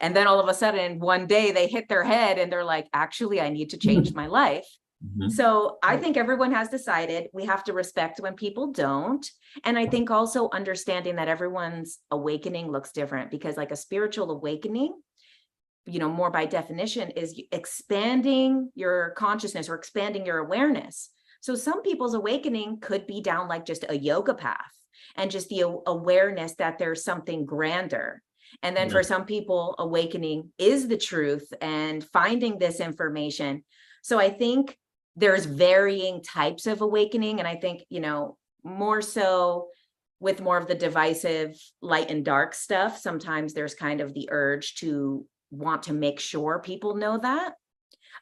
and then all of a sudden one day they hit their head and they're like, actually, I need to change my life. So I think everyone has decided. We have to respect when people don't. And I think also understanding that everyone's awakening looks different, because like a spiritual awakening, more by definition, is expanding your consciousness or expanding your awareness. So some people's awakening could be down like just a yoga path and just the awareness that there's something grander. And then for some people, awakening is the truth and finding this information. So I think there's varying types of awakening. And I think, more so with more of the divisive light and dark stuff, sometimes there's kind of the urge to want to make sure people know that.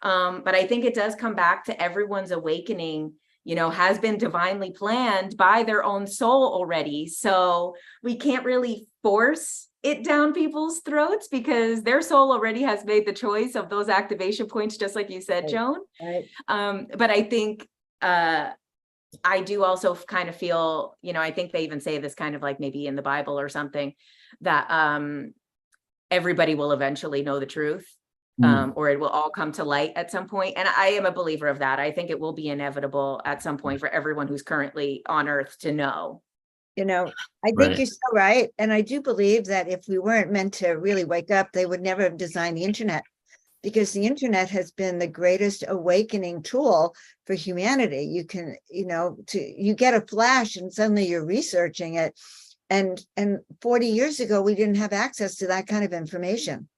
But I think it does come back to everyone's awakening, has been divinely planned by their own soul already. So we can't really force it down people's throats, because their soul already has made the choice of those activation points, just like you said, Joan. Right. But I think I do also kind of feel, I think they even say this kind of like maybe in the Bible or something, that everybody will eventually know the truth, or it will all come to light at some point. And I am a believer of that. I think it will be inevitable at some point for everyone who's currently on Earth to know. I think you're so right. And I do believe that if we weren't meant to really wake up, they would never have designed the internet, because the internet has been the greatest awakening tool for humanity. You can, you get a flash and suddenly you're researching it. And 40 years ago, we didn't have access to that kind of information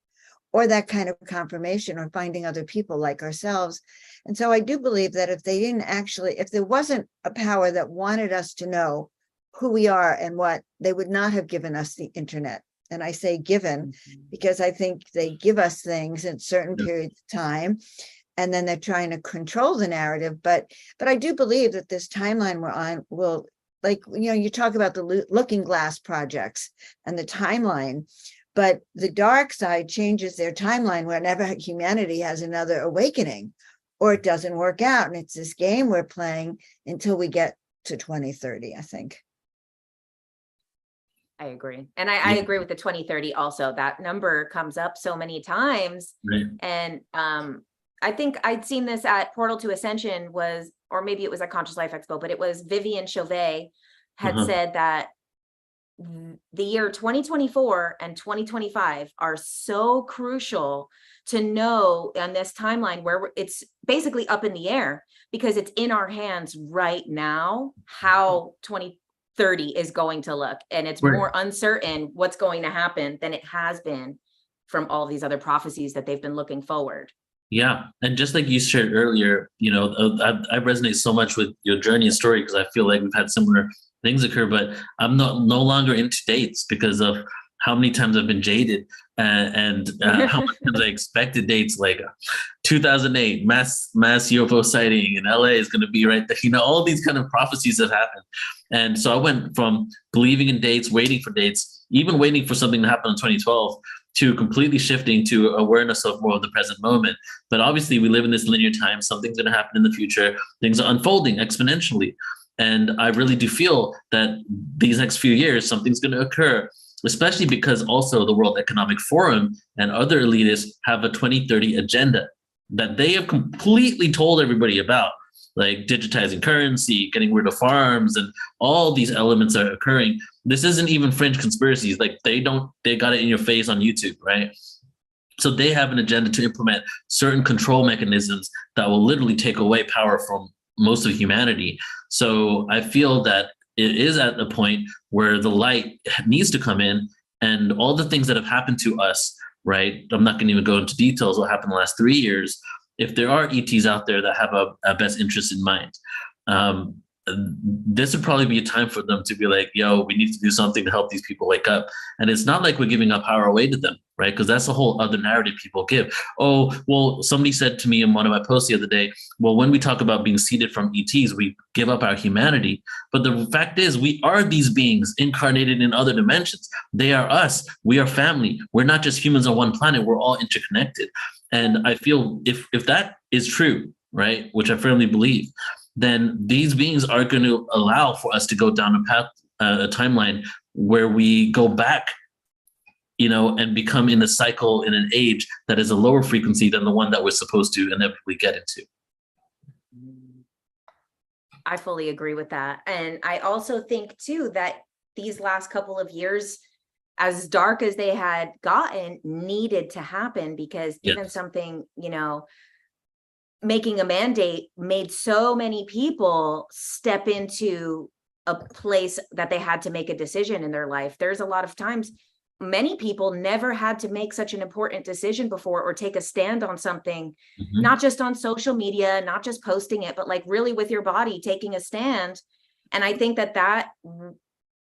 or that kind of confirmation or finding other people like ourselves. And so I do believe that if there wasn't a power that wanted us to know who we are and what, they would not have given us the internet. And I say given because I think they give us things at certain periods of time, and then they're trying to control the narrative. But I do believe that this timeline we're on will, like, you talk about the looking glass projects and the timeline, but the dark side changes their timeline whenever humanity has another awakening or it doesn't work out. And it's this game we're playing until we get to 2030, I think. I agree. And I agree with the 2030 also. That number comes up so many times. Right. And I think I'd seen this at Portal to Ascension or maybe it was at Conscious Life Expo, but it was Vivian Chauvet had said that the year 2024 and 2025 are so crucial to know on this timeline where it's basically up in the air, because it's in our hands right now how 2030 is going to look, and it's more uncertain what's going to happen than it has been from all these other prophecies that they've been looking forward. Yeah, and just like you shared earlier, I resonate so much with your journey and story because I feel like we've had similar things occur, but I'm no longer into dates because of how many times I've been jaded and how many times I expected dates, like 2008 mass UFO sighting in LA is going to be right there. All these kind of prophecies have happened. And so I went from believing in dates, waiting for dates, even waiting for something to happen in 2012, to completely shifting to awareness of more of the present moment. But obviously we live in this linear time. Something's going to happen in the future. Things are unfolding exponentially. And I really do feel that these next few years, something's going to occur, especially because also the World Economic Forum and other elitists have a 2030 agenda that they have completely told everybody about, like digitizing currency, getting rid of farms, and all these elements are occurring. This isn't even fringe conspiracies. Like they got it in your face on YouTube, right? So they have an agenda to implement certain control mechanisms that will literally take away power from most of humanity. So I feel that it is at the point where the light needs to come in, and all the things that have happened to us, right? I'm not going to even go into details what happened the last 3 years. If there are ETs out there that have a best interest in mind, this would probably be a time for them to be like, yo, we need to do something to help these people wake up. And it's not like we're giving our power away to them, right? Because that's a whole other narrative people give. Oh, well, somebody said to me in one of my posts the other day, well, when we talk about being seeded from ETs, we give up our humanity. But the fact is, we are these beings incarnated in other dimensions. They are us. We are family. We're not just humans on one planet. We're all interconnected. And I feel if that is true, right, which I firmly believe, then these beings are going to allow for us to go down a path, a timeline where we go back, and become in a cycle, in an age that is a lower frequency than the one that we're supposed to inevitably get into. I fully agree with that. And I also think too, that these last couple of years, as dark as they had gotten, needed to happen, because even something, making a mandate made so many people step into a place that they had to make a decision in their life. There's a lot of times many people never had to make such an important decision before, or take a stand on something, not just on social media, not just posting it, but like really with your body, taking a stand. And I think that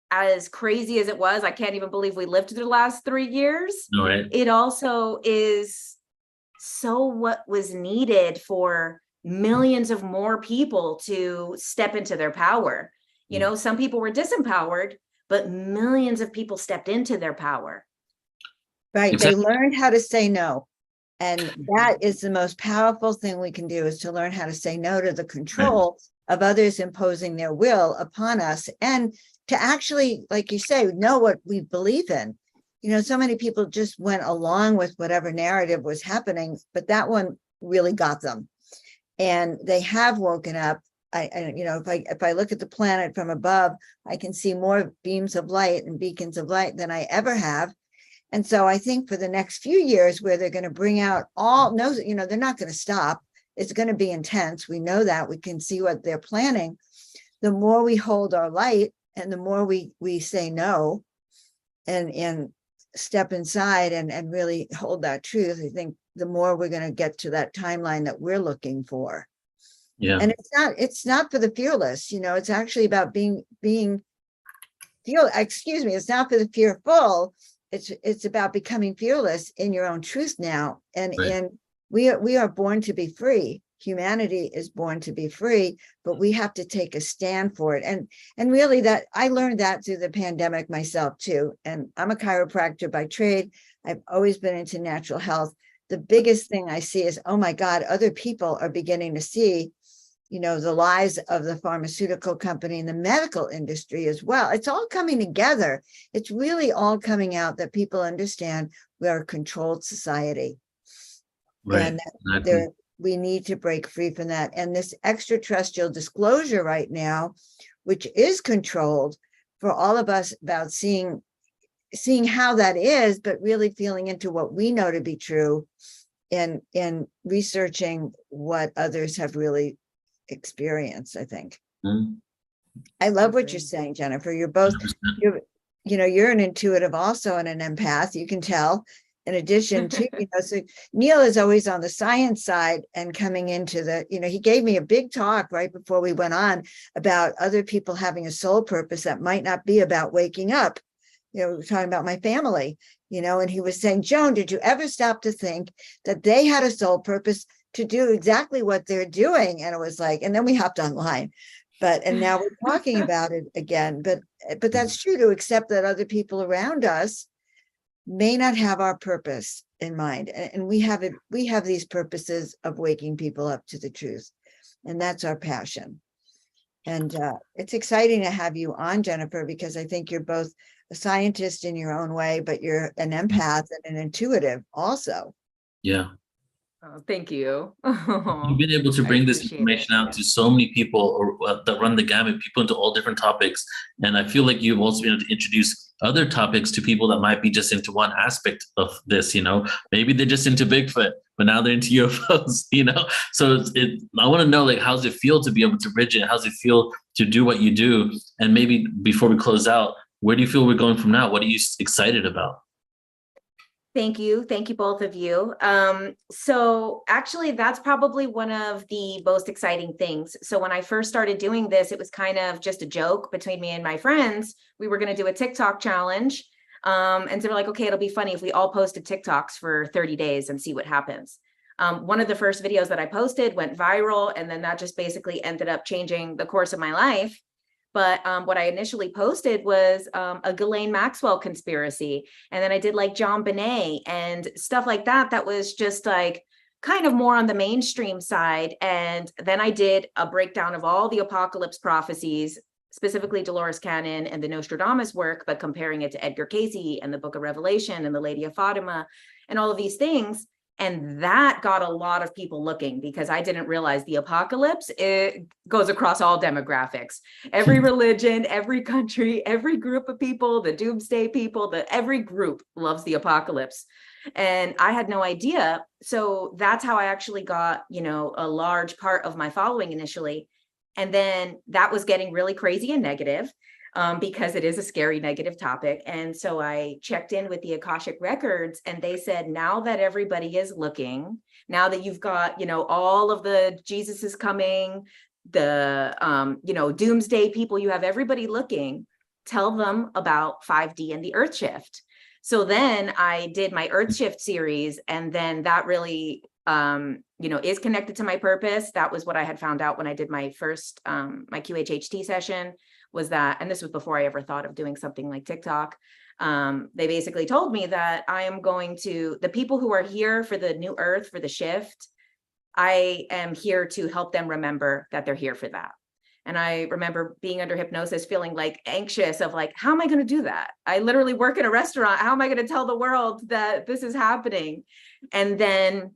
as crazy as it was, I can't even believe we lived through the last 3 years. Right. It also is so what was needed for millions of more people to step into their power. Some people were disempowered, but millions of people stepped into their power. Right. Exactly. They learned how to say no. And that is the most powerful thing we can do, is to learn how to say no to the control of others imposing their will upon us, and to actually, like you say, know what we believe in. So many people just went along with whatever narrative was happening, but that one really got them. And they have woken up. If I look at the planet from above, I can see more beams of light and beacons of light than I ever have. And so I think for the next few years, where they're going to bring out they're not going to stop. It's going to be intense. We know that. We can see what they're planning. The more we hold our light, and the more we say no, and step inside and really hold that truth, I think the more we're going to get to that timeline that we're looking for. Yeah. And it's not for the fearless, it's actually about it's not for the fearful. it's about becoming fearless in your own truth now. And Right. and we are born to be free. Humanity is born to be free, but we have to take a stand for it. And really, that I learned that through the pandemic myself too. And I'm a chiropractor by trade. I've always been into natural health. The biggest thing I see is, oh my God, other people are beginning to see, the lies of the pharmaceutical company and the medical industry as well. It's all coming together. It's really all coming out that people understand we are a controlled society. Right. And Exactly. we need to break free from that. And this extraterrestrial disclosure right now, which is controlled for all of us, about seeing how that is, but really feeling into what we know to be true, and researching what others have really experienced, I think. Mhm. I love what you're saying, Jennifer. You're both, 100%. you're an intuitive also and an empath, you can tell. In addition to, so Neil is always on the science side and coming into the, he gave me a big talk right before we went on about other people having a soul purpose that might not be about waking up. We're talking about my family, and he was saying, Joan, did you ever stop to think that they had a soul purpose to do exactly what they're doing? And it was like, and then we hopped online, and now we're talking about it again. But that's true, to accept that other people around us may not have our purpose in mind. And we have it, we have these purposes of waking people up to the truth. And that's our passion. And it's exciting to have you on, Jennifer, because I think you're both a scientist in your own way, but you're an empath and an intuitive also. Yeah. Oh, thank you. You've been able to I bring this appreciate information it. out to so many people, or that run the gamut, people into all different topics. And I feel like you've also been able to introduce other topics to people that might be just into one aspect of this, maybe they're just into Bigfoot, but now they're into UFOs, So I want to know, like, how's it feel to be able to bridge it? How's it feel to do what you do? And maybe before we close out, where do you feel we're going from now? What are you excited about? Thank you. Thank you, both of you. So actually, that's probably one of the most exciting things. So when I first started doing this, it was kind of just a joke between me and my friends. We were going to do a TikTok challenge. And so we're like, okay, it'll be funny if we all posted TikToks for 30 days and see what happens. One of the first videos that I posted went viral, and then that just basically ended up changing the course of my life. But what I initially posted was a Ghislaine Maxwell conspiracy. And then I did like John Bonet and stuff like that. That was just like kind of more on the mainstream side. And then I did a breakdown of all the apocalypse prophecies, specifically Dolores Cannon and the Nostradamus work, but comparing it to Edgar Cayce and the Book of Revelation and the Lady of Fatima and all of these things. And that got a lot of people looking, because I didn't realize the apocalypse, it goes across all demographics, every religion, every country, every group of people, the doomsday people, every group loves the apocalypse. And I had no idea. So that's how I actually got, a large part of my following initially. And then that was getting really crazy and negative. Because it is a scary negative topic. And so I checked in with the Akashic Records, and they said, now that everybody is looking, now that you've got, all of the Jesus is coming, the, doomsday people, you have everybody looking, tell them about 5D and the Earth Shift. So then I did my Earth Shift series, and then that really, is connected to my purpose. That was what I had found out when I did my first, my QHHT session, was that, and this was before I ever thought of doing something like TikTok. They basically told me that I am going to, the people who are here for the new earth, for the shift, I am here to help them remember that they're here for that. And I remember being under hypnosis, feeling like anxious of like, how am I going to do that? I literally work in a restaurant. How am I going to tell the world that this is happening? And then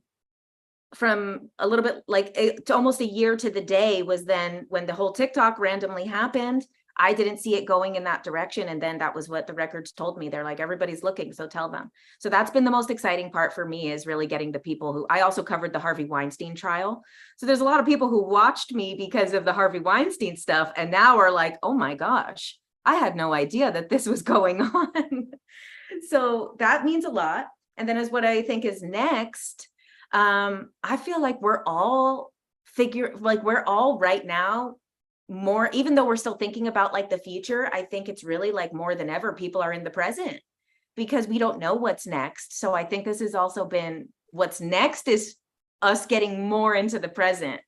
from a little bit like to almost a year to the day was then when the whole TikTok randomly happened. I didn't see it going in that direction. And then that was what the records told me. They're like, everybody's looking, so tell them. So that's been the most exciting part for me, is really getting the people who, I also covered the Harvey Weinstein trial. So there's a lot of people who watched me because of the Harvey Weinstein stuff, and now are like, oh my gosh, I had no idea that this was going on. So that means a lot. And then as what I think is next, I feel like we're all right now more, even though we're still thinking about like the future, I think it's really like more than ever, people are in the present. because we don't know what's next. So I think this has also been, what's next is us getting more into the present.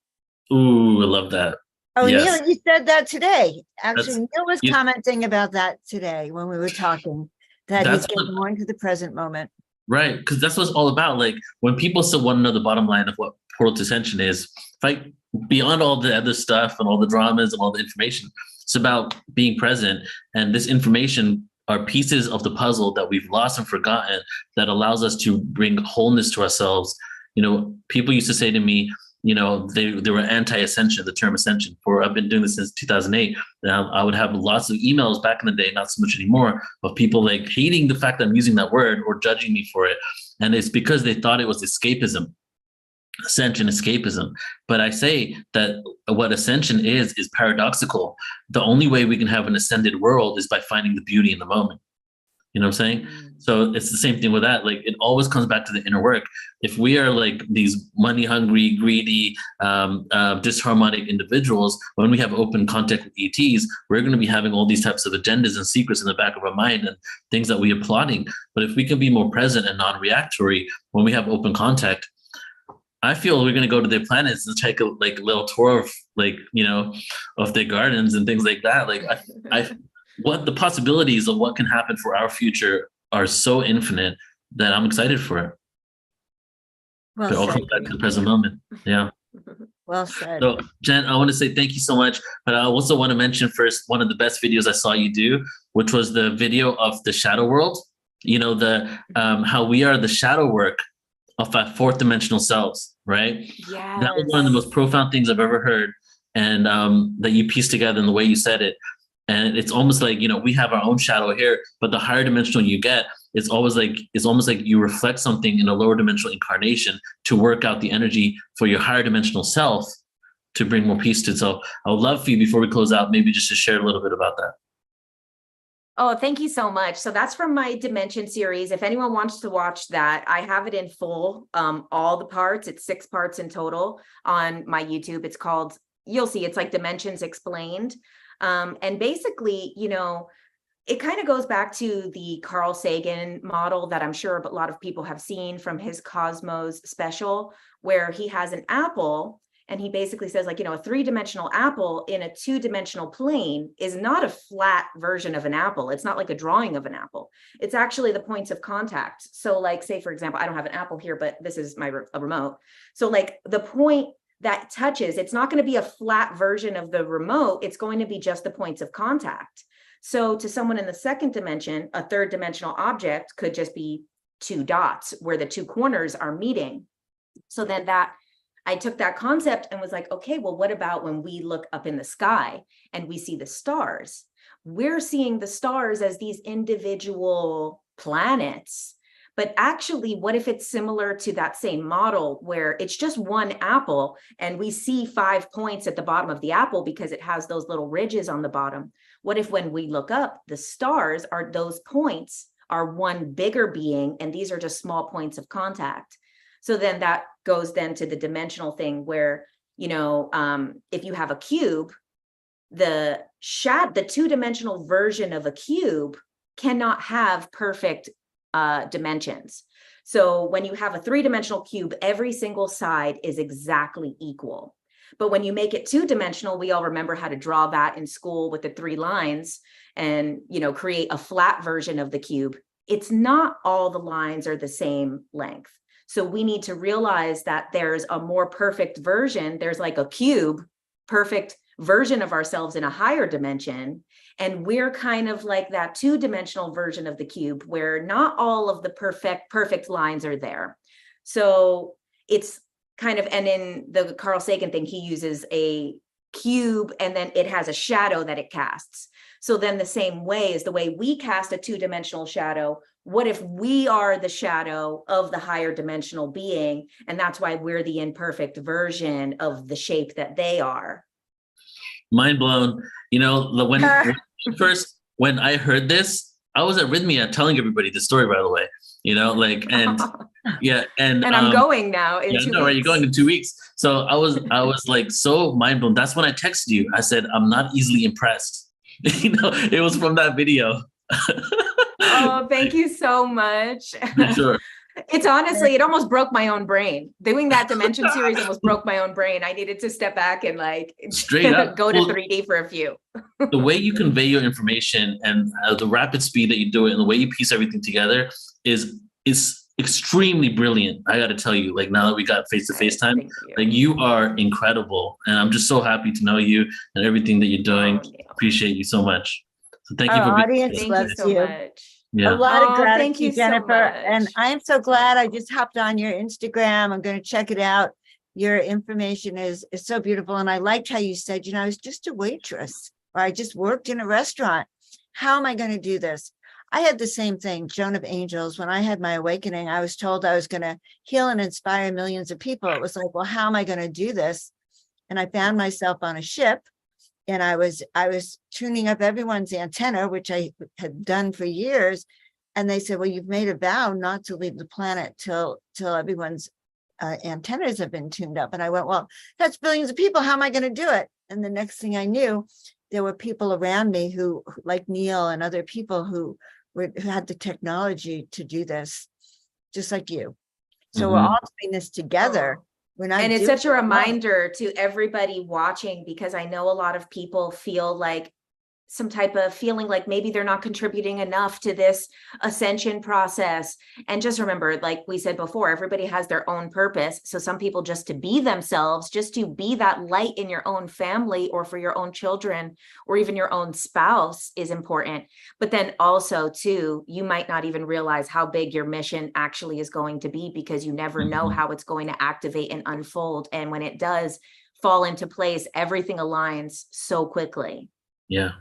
Ooh, I love that. Oh, Yes. Neil, you said that today. Actually, That's- Neil was commenting about that today when we were talking, that he's That's getting what- more into the present moment. Right, because that's what it's all about. Like when people still want to know the bottom line of what portal to ascension is, like beyond all the other stuff and all the dramas and all the information, it's about being present. And this information are pieces of the puzzle that we've lost and forgotten that allows us to bring wholeness to ourselves. You know, people used to say to me, you know, they were anti-ascension, the term ascension. I've been doing this since 2008. Now I would have lots of emails back in the day, not so much anymore, of people like hating the fact that I'm using that word or judging me for it. And it's because they thought it was escapism, ascension, escapism. But I say that what ascension is paradoxical. The only way we can have an ascended world is by finding the beauty in the moment. You know what I'm saying? So it's the same thing with that. Like it always comes back to the inner work. If we are like these money hungry, greedy, disharmonic individuals, when we have open contact with ETs, we're going to be having all these types of agendas and secrets in the back of our mind and things that we are plotting. But if we can be more present and non-reactory when we have open contact, I feel we're going to go to their planets and take a like little tour of like, you know, of their gardens and things like that. Like what the possibilities of what can happen for our future are so infinite that I'm excited for it. Well It all said, comes back to the present moment. Yeah. well said. So Jen, I want to say thank you so much. But I also want to mention first one of the best videos I saw you do, which was the video of the shadow world. You know, the how we are the shadow work of our fourth dimensional selves, right? Yes. That was one of the most profound things I've ever heard. And that you pieced together in the way you said it. And it's almost like, you know, we have our own shadow here, but the higher dimensional you get, it's almost like you reflect something in a lower dimensional incarnation to work out the energy for your higher dimensional self to bring more peace to it. So I would love for you, before we close out, maybe just to share a little bit about that. Oh, thank you so much. So that's from my Dimension series. If anyone wants to watch that, I have it in full, all the parts. It's 6 parts in total on my YouTube. It's called, you'll see, it's like Dimensions Explained. And basically, you know, it kind of goes back to the Carl Sagan model that I'm sure a lot of people have seen from his Cosmos special, where he has an apple and he basically says, like, you know, a 3-dimensional apple in a 2-dimensional plane is not a flat version of an apple. It's not like a drawing of an apple. It's actually the points of contact. So like, say, for example, I don't have an apple here, but this is my a remote. So like the point that touches, it's not going to be a flat version of the remote. It's going to be just the points of contact. So to someone in the 2nd dimension, a 3rd-dimensional object could just be 2 dots where the 2 corners are meeting. So then I took that concept and was like, okay, well, what about when we look up in the sky and we see the stars? We're seeing the stars as these individual planets. But actually, what if it's similar to that same model where it's just one apple and we see 5 points at the bottom of the apple because it has those little ridges on the bottom? What if when we look up, the stars are those points are one bigger being and these are just small points of contact? So then that goes then to the dimensional thing where, you know, if you have a cube, the 2-dimensional version of a cube cannot have perfect dimensions. So when you have a 3-dimensional cube, every single side is exactly equal. But when you make it 2-dimensional, we all remember how to draw that in school with the 3 lines and, you know, create a flat version of the cube. It's not all the lines are the same length. So we need to realize that there's a more perfect version. There's like a cube, perfect version of ourselves in a higher dimension. And we're kind of like that 2-dimensional version of the cube where not all of the perfect lines are there. So it's kind of, and in the Carl Sagan thing, he uses a cube and then it has a shadow that it casts. So then the same way is the way we cast a 2-dimensional shadow. What if we are the shadow of the higher dimensional being? And that's why we're the imperfect version of the shape that they are. Mind blown. You know, when I heard this, I was at Rhythmia telling everybody the story, by the way, you know, like, and yeah. And I'm going now in 2 weeks. Right, you're going in 2 weeks. So I was like so mind blown. That's when I texted you. I said, I'm not easily impressed. You know, it was from that video. Oh, Oh, thank you so much. Sure. It's honestly, it almost broke my own brain. Doing that Dimension series almost broke my own brain. I needed to step back and like Straight up go to 3D for a few. The way you convey your information and the rapid speed that you do it and the way you piece everything together is extremely brilliant. I got to tell you, like now that we got face-to-face time, like you are incredible. And I'm just so happy to know you and everything that you're doing. Appreciate you so much. So thank you for being audience here. loves Thank you so much. Yeah. A lot of thank you gratitude, so Jennifer. And much. I'm so glad I just hopped on your Instagram. I'm going to check it out. Your information is so beautiful. And I liked how you said, you know, I was just a waitress or I just worked in a restaurant. How am I going to do this? I had the same thing, Joan of Angels. When I had my awakening, I was told I was going to heal and inspire millions of people. It was like, well, how am I going to do this? And I found myself on a ship. And I was tuning up everyone's antenna, which I had done for years. And they said, well, you've made a vow not to leave the planet till everyone's antennas have been tuned up. And I went, well, that's billions of people. How am I going to do it? And the next thing I knew, there were people around me who, like Neil and other people who had the technology to do this, just like you. So we're all doing this together. We're not. And it's such a reminder to everybody watching, because I know a lot of people feel like some type of feeling like maybe they're not contributing enough to this ascension process. And just remember, like we said before, everybody has their own purpose. So some people just to be themselves, just to be that light in your own family or for your own children or even your own spouse is important. But then also too, you might not even realize how big your mission actually is going to be, because you never know how it's going to activate and unfold. And when it does fall into place, everything aligns so quickly. Yeah.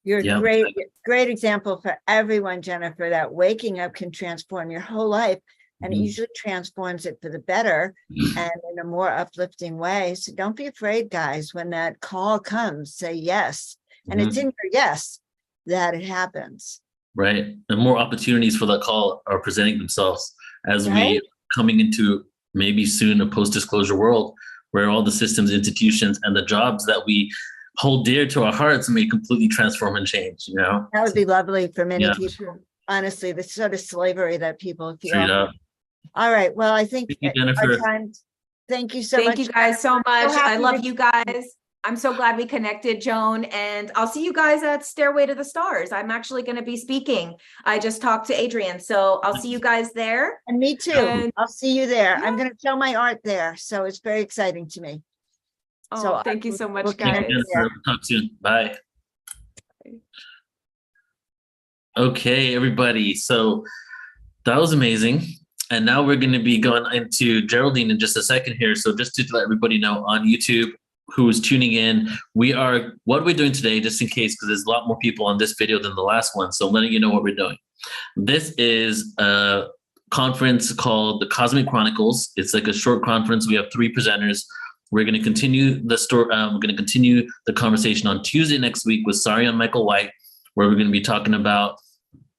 You're a great example for everyone, Jennifer, that waking up can transform your whole life. And it usually transforms it for the better and in a more uplifting way. So don't be afraid, guys. When that call comes, say yes. And it's in your yes that it happens. Right. And more opportunities for that call are presenting themselves as we coming into maybe soon a post-disclosure world where all the systems, institutions, and the jobs that we hold dear to our hearts may completely transform and change, you know? That would be lovely for many people. Honestly, the sort of slavery that people feel. Straight up. All right. Well, I think Thank you, Jennifer. Thank you so much. Thank you guys so much. I love you guys. guys. I'm so glad we connected, Joan, and I'll see you guys at Stairway to the Stars. I'm actually going to be speaking. I just talked to Adrian, so I'll see you guys there. And me too. And I'll see you there. I'm going to show my art there. So it's very exciting to me. So thank you so much, Thank guys. you, Jennifer. Talk soon. Bye. Okay, everybody. So that was amazing. And now we're going to be going into Geraldine in just a second here. So just to let everybody know on YouTube who is tuning in, what we're doing today, just in case, because there's a lot more people on this video than the last one. So I'm letting you know what we're doing. This is a conference called the Cosmic Chronicles. It's like a short conference. We have 3 presenters. We're going to continue the story. We're going to continue the conversation on Tuesday next week with Sarian Michael White, where we're going to be talking about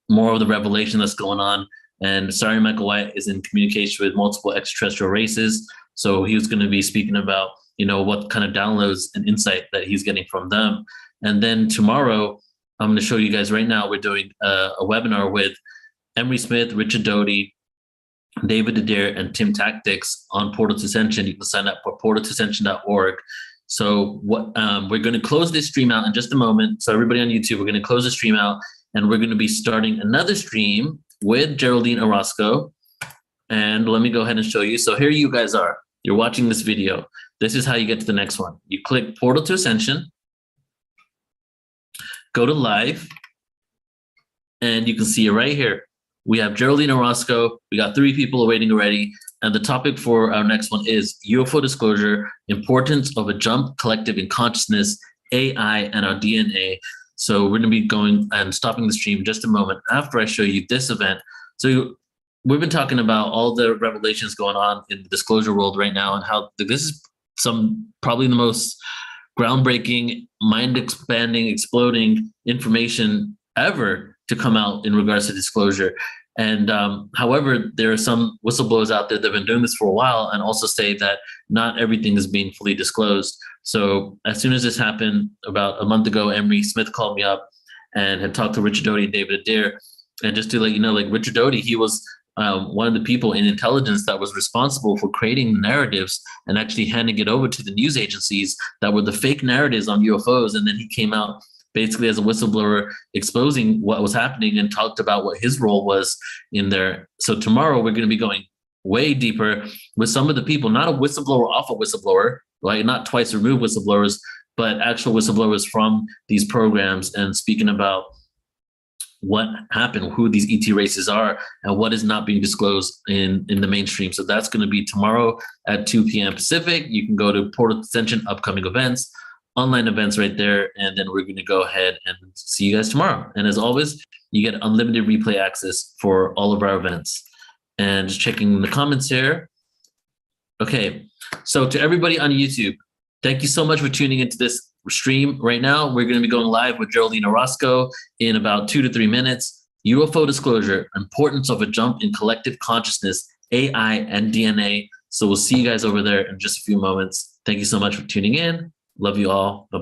more of the revelation that's going on. And Sarian Michael White is in communication with multiple extraterrestrial races. So he was going to be speaking about, you know, what kind of downloads and insight that he's getting from them. And then tomorrow, I'm going to show you guys right now, we're doing a webinar with Emery Smith, Richard Doty, David Adair, and Tim Tactics on Portal to Ascension. You can sign up for portaltoascension.org. So what we're going to close this stream out in just a moment. So everybody on YouTube, we're going to close the stream out, and we're going to be starting another stream with Geraldine Orozco. And let me go ahead and show you. So here you guys are. You're watching this video. This is how you get to the next one. You click Portal to Ascension, go to live, and you can see it right here. We have Geraldine Orozco. We got 3 people waiting already. And the topic for our next one is UFO disclosure, importance of a jump collective in consciousness, AI, and our DNA. So we're going to be going and stopping the stream in just a moment after I show you this event. So we've been talking about all the revelations going on in the disclosure world right now, and how this is probably the most groundbreaking, mind-expanding, exploding information ever to come out in regards to disclosure. And however, there are some whistleblowers out there that have been doing this for a while and also say that not everything is being fully disclosed. So as soon as this happened about a month ago, Emery Smith called me up and had talked to Richard Doty and David Adair. And just to let you know, like Richard Doty, he was one of the people in intelligence that was responsible for creating narratives and actually handing it over to the news agencies that were the fake narratives on UFOs. And then he came out basically as a whistleblower exposing what was happening and talked about what his role was in there. So tomorrow we're going to be going way deeper with some of the people, not a whistleblower off a whistleblower, like not twice removed whistleblowers, but actual whistleblowers from these programs, and speaking about what happened, who these ET races are, and what is not being disclosed in the mainstream. So that's going to be tomorrow at 2 p.m. Pacific. You can go to Portal to Ascension upcoming events, online events right there. And then we're going to go ahead and see you guys tomorrow. And as always, you get unlimited replay access for all of our events. And just checking the comments here. Okay, so to everybody on YouTube, thank you so much for tuning into this stream right now. We're going to be going live with Geraldine Orozco in about 2 to 3 minutes. UFO disclosure, importance of a jump in collective consciousness, AI and DNA. So we'll see you guys over there in just a few moments. Thank you so much for tuning in. Love you all. Bye-bye.